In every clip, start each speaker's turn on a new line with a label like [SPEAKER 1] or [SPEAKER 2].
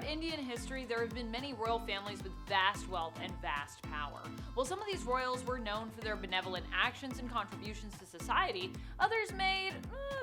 [SPEAKER 1] Indian history, there have been many royal families with vast wealth and vast power. While some of these royals were known for their benevolent actions and contributions to society, others made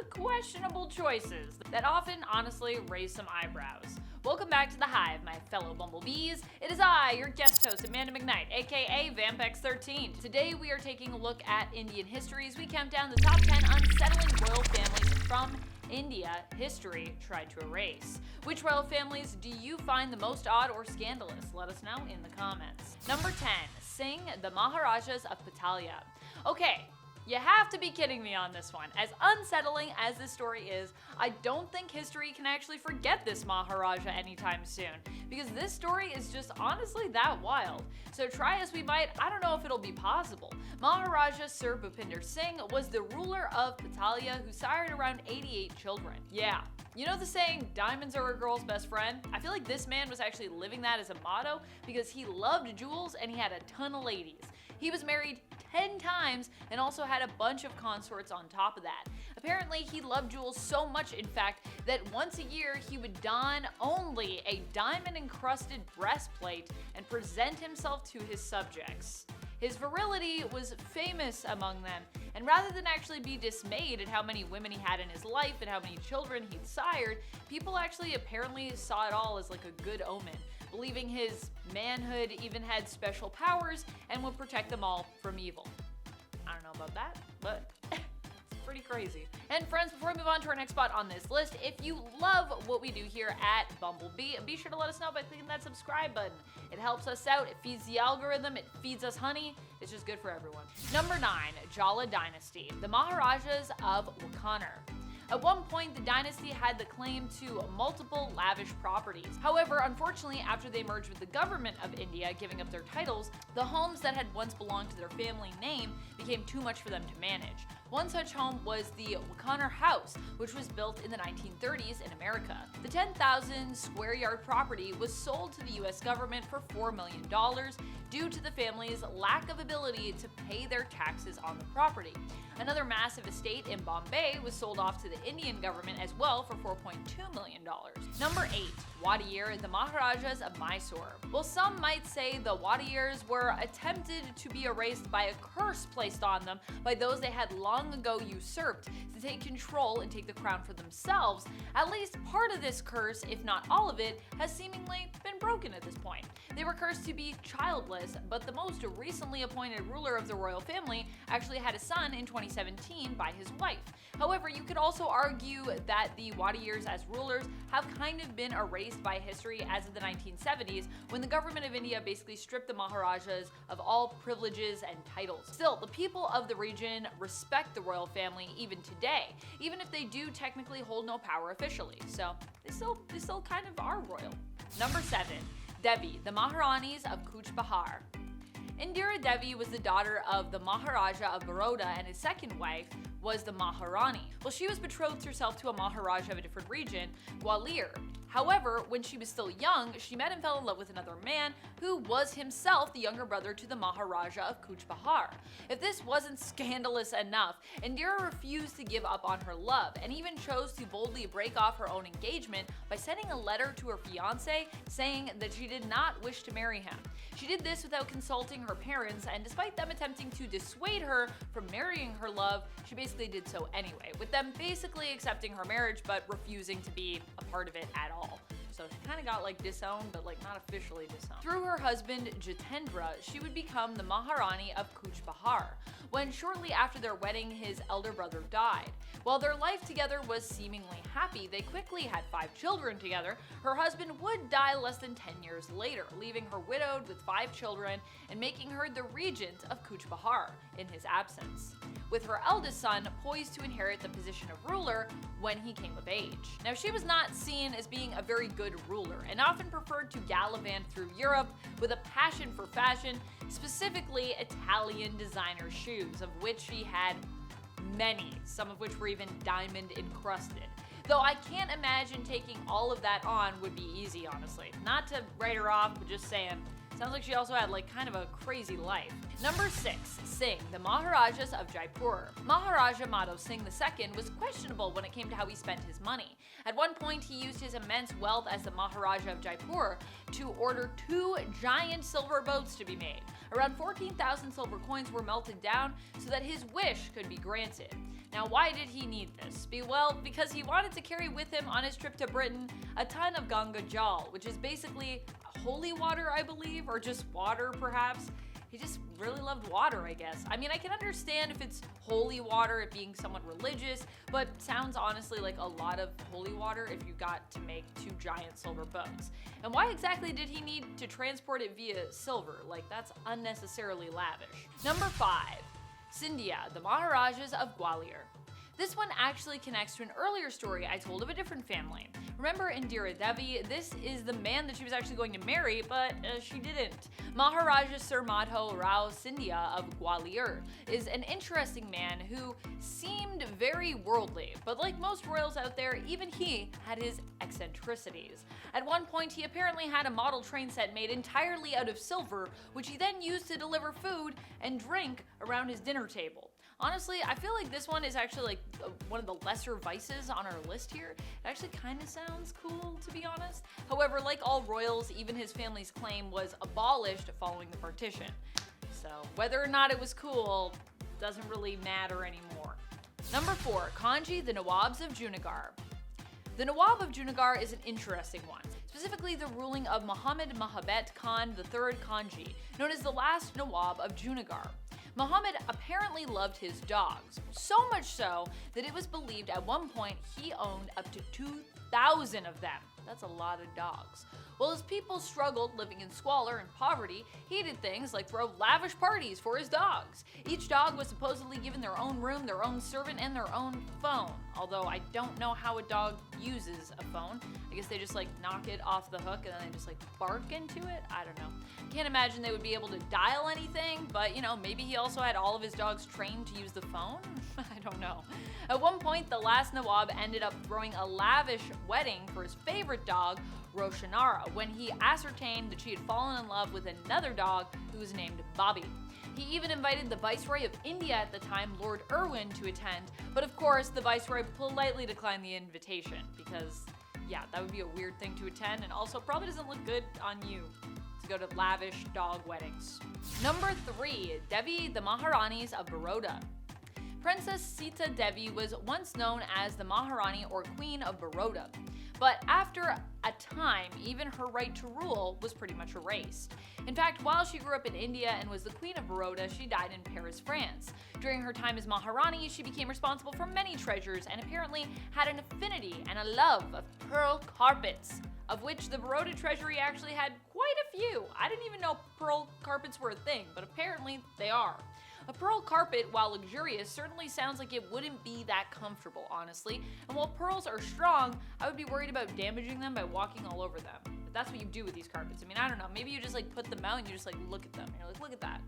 [SPEAKER 1] questionable choices that often honestly raised some eyebrows. Welcome back to The Hive, my fellow bumblebees. It is I, your guest host, Amanda McKnight, aka Vampex13. Today we are taking a look at Indian history as we count down the top 10 unsettling royal families from India history tried to erase. Which royal families do you find the most odd or scandalous? Let us know in the comments. Number 10, Singh, the Maharajas of Patiala. Okay, you have to be kidding me on this one. As unsettling as this story is, I don't think history can actually forget this Maharaja anytime soon, because this story is just honestly that wild. So try as we might, I don't know if it'll be possible. Maharaja Sir Bhupinder Singh was the ruler of Patiala who sired around 88 children. Yeah. You know the saying, diamonds are a girl's best friend? I feel like this man was actually living that as a motto because he loved jewels and he had a ton of ladies. He was married 10 times and also had a bunch of consorts on top of that. Apparently, he loved jewels so much, in fact, that once a year he would don only a diamond-encrusted breastplate and present himself to his subjects. His virility was famous among them, and rather than actually be dismayed at how many women he had in his life and how many children he'd sired, people actually apparently saw it all as like a good omen, believing his manhood even had special powers and would protect them all from evil. I don't know about that, but it's pretty crazy. And friends, before we move on to our next spot on this list, if you love what we do here at Bumblebee, be sure to let us know by clicking that subscribe button. It helps us out, it feeds the algorithm, it feeds us honey, it's just good for everyone. Number 9, Jhala Dynasty, the Maharajas of Wankaner. At one point, the dynasty had the claim to multiple lavish properties. However, unfortunately, after they merged with the government of India, giving up their titles, the homes that had once belonged to their family name became too much for them to manage. One such home was the Wankaner House, which was built in the 1930s in America. The 10,000 square yard property was sold to the US government for $4 million due to the family's lack of ability to pay their taxes on the property. Another massive estate in Bombay was sold off to the Indian government as well for $4.2 million. Number 8, Wadiyar, the Maharajas of Mysore. Well, some might say the Wadiyars were attempted to be erased by a curse placed on them by those they had long ago usurped to take control and take the crown for themselves. At least part of this curse, if not all of it, has seemingly been broken at this point. They were cursed to be childless, but the most recently appointed ruler of the royal family actually had a son in 2017 by his wife. However, you could also argue that the Wadiyars as rulers have kind of been erased by history as of the 1970s, when the government of India basically stripped the Maharajas of all privileges and titles. Still, the people of the region respect the royal family even today, even if they do technically hold no power officially. So they still kind of are royal. Number 7, Devi, the Maharanis of Cooch, Behar. Indira Devi was the daughter of the Maharaja of Baroda, and his second wife was the Maharani. Well, she was betrothed herself to a Maharaja of a different region, Gwalior. However, when she was still young, she met and fell in love with another man who was himself the younger brother to the Maharaja of Cooch Behar. If this wasn't scandalous enough, Indira refused to give up on her love and even chose to boldly break off her own engagement by sending a letter to her fiancé saying that she did not wish to marry him. She did this without consulting her parents, and despite them attempting to dissuade her from marrying her love, she basically did so anyway, with them basically accepting her marriage but refusing to be a part of it at all. So she kind of got like disowned, but like not officially disowned. Through her husband Jitendra, she would become the Maharani of Cooch Behar, when shortly after their wedding his elder brother died. While their life together was seemingly happy, they quickly had 5 children together. Her husband would die less than 10 years later, leaving her widowed with 5 children and making her the regent of Cooch Behar in his absence, with her eldest son poised to inherit the position of ruler when he came of age. Now, she was not seen as being a very good ruler and often preferred to gallivant through Europe with a passion for fashion, specifically Italian designer shoes, of which she had many, some of which were even diamond encrusted. Though I can't imagine taking all of that on would be easy, honestly. Not to write her off, but just saying, Sounds like she also had kind of a crazy life. Number 6, Singh, the Maharajas of Jaipur. Maharaja Madho Singh II was questionable when it came to how he spent his money. At one point, he used his immense wealth as the Maharaja of Jaipur to order 2 giant silver boats to be made. Around 14,000 silver coins were melted down so that his wish could be granted. Now, why did he need this? Well, because he wanted to carry with him on his trip to Britain a ton of Ganga Jal, which is basically holy water, I believe, or just water, perhaps. He just really loved water, I guess. I mean, I can understand if it's holy water, it being somewhat religious, but sounds honestly like a lot of holy water if you got to make 2 giant silver boats. And why exactly did he need to transport it via silver? That's unnecessarily lavish. Number 5, Scindia, the Maharajas of Gwalior. This one actually connects to an earlier story I told of a different family. Remember Indira Devi? This is the man that she was actually going to marry, but she didn't. Maharaja Sir Madho Rao Scindia of Gwalior is an interesting man who seemed very worldly, but like most royals out there, even he had his eccentricities. At one point, he apparently had a model train set made entirely out of silver, which he then used to deliver food and drink around his dinner table. Honestly, I feel like this one is actually one of the lesser vices on our list here. It actually kind of sounds cool, to be honest. However, like all royals, even his family's claim was abolished following the partition. So whether or not it was cool doesn't really matter anymore. Number 4, Khanji, the Nawabs of Junagarh. The Nawab of Junagarh is an interesting one, specifically the ruling of Muhammad Mahabet Khan III Khanji, known as the last Nawab of Junagarh. Muhammad apparently loved his dogs, so much so that it was believed at one point he owned up to 2,000 of them. That's a lot of dogs. While his people struggled living in squalor and poverty, he did things like throw lavish parties for his dogs. Each dog was supposedly given their own room, their own servant, and their own phone. Although I don't know how a dog uses a phone. I guess they just knock it off the hook and then they just bark into it. I don't know. Can't imagine they would be able to dial anything, but maybe he also had all of his dogs trained to use the phone? I don't know. At one point, the last Nawab ended up throwing a lavish wedding for his favorite dog, Roshanara, when he ascertained that she had fallen in love with another dog who was named Bobby. He even invited the Viceroy of India at the time, Lord Irwin, to attend, but of course the Viceroy politely declined the invitation because, that would be a weird thing to attend and also probably doesn't look good on you to go to lavish dog weddings. Number 3, Devi, the Maharanis of Baroda. Princess Sita Devi was once known as the Maharani or Queen of Baroda, but after a time, even her right to rule was pretty much erased. In fact, while she grew up in India and was the Queen of Baroda, she died in Paris, France. During her time as Maharani, she became responsible for many treasures and apparently had an affinity and a love of pearl carpets, of which the Baroda treasury actually had quite a few. I didn't even know pearl carpets were a thing, but apparently they are. A pearl carpet, while luxurious, certainly sounds like it wouldn't be that comfortable, honestly. And while pearls are strong, I would be worried about damaging them by walking all over them. But that's what you do with these carpets. I mean, I don't know. Maybe you just put them out and you just look at them. And you're like, look at that.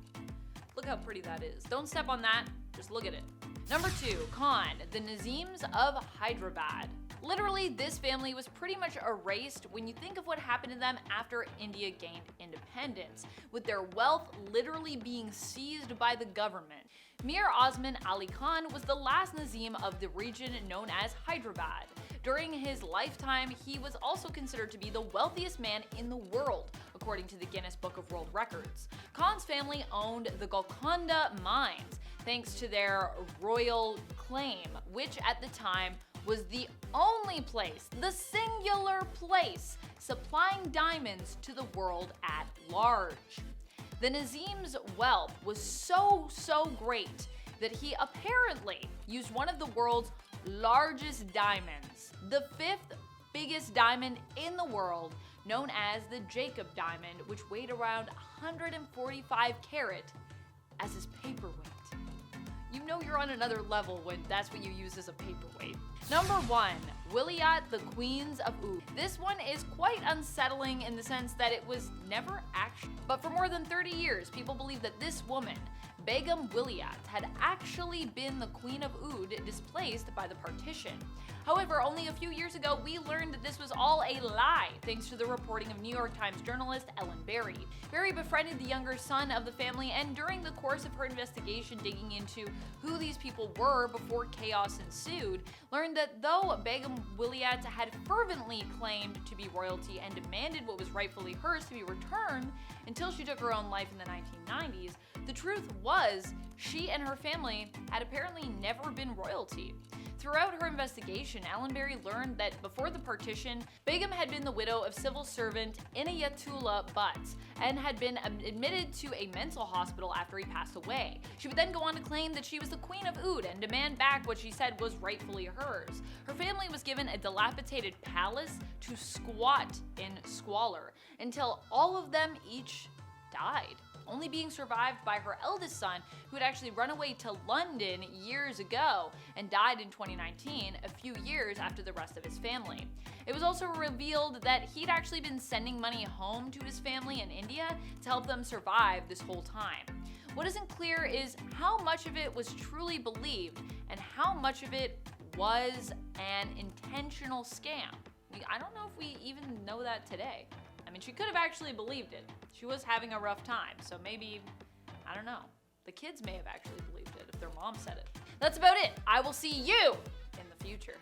[SPEAKER 1] Look how pretty that is. Don't step on that. Just look at it. Number 2, Khan, the Nizams of Hyderabad. Literally, this family was pretty much erased when you think of what happened to them after India gained independence, with their wealth literally being seized by the government. Mir Osman Ali Khan was the last Nizam of the region known as Hyderabad. During his lifetime, he was also considered to be the wealthiest man in the world, according to the Guinness Book of World Records. Khan's family owned the Golconda mines, thanks to their royal claim, which at the time was the only place, the singular place, supplying diamonds to the world at large. The Nizam's wealth was so great that he apparently used one of the world's largest diamonds, the 5th biggest diamond in the world, known as the Jacob diamond, which weighed around 145 carat, as his paperweight. You know you're on another level when that's what you use as a paperweight. Number 1, Wilayat, the Queens of Oudh. This one is quite unsettling in the sense that it was never actually, but for more than 30 years, people believe that this woman, Begum Wilayat, had actually been the Queen of Oudh displaced by the partition. However, only a few years ago, we learned that this was all a lie, thanks to the reporting of New York Times journalist Ellen Berry. Berry befriended the younger son of the family, and during the course of her investigation digging into who these people were before chaos ensued, learned that though Begum Wilayat had fervently claimed to be royalty and demanded what was rightfully hers to be returned until she took her own life in the 1990s, the truth was she and her family had apparently never been royalty. Throughout her investigation, Ellen Berry learned that before the partition, Begum had been the widow of civil servant Inayatullah Butt and had been admitted to a mental hospital after he passed away. She would then go on to claim that she was the Queen of Oudh and demand back what she said was rightfully hers. Her family was given a dilapidated palace to squat in squalor until all of them each died, only being survived by her eldest son, who had actually run away to London years ago and died in 2019, a few years after the rest of his family. It was also revealed that he'd actually been sending money home to his family in India to help them survive this whole time. What isn't clear is how much of it was truly believed and how much of it was an intentional scam. I don't know if we even know that today. I mean, she could have actually believed it. She was having a rough time, so maybe, I don't know. The kids may have actually believed it if their mom said it. That's about it. I will see you in the future.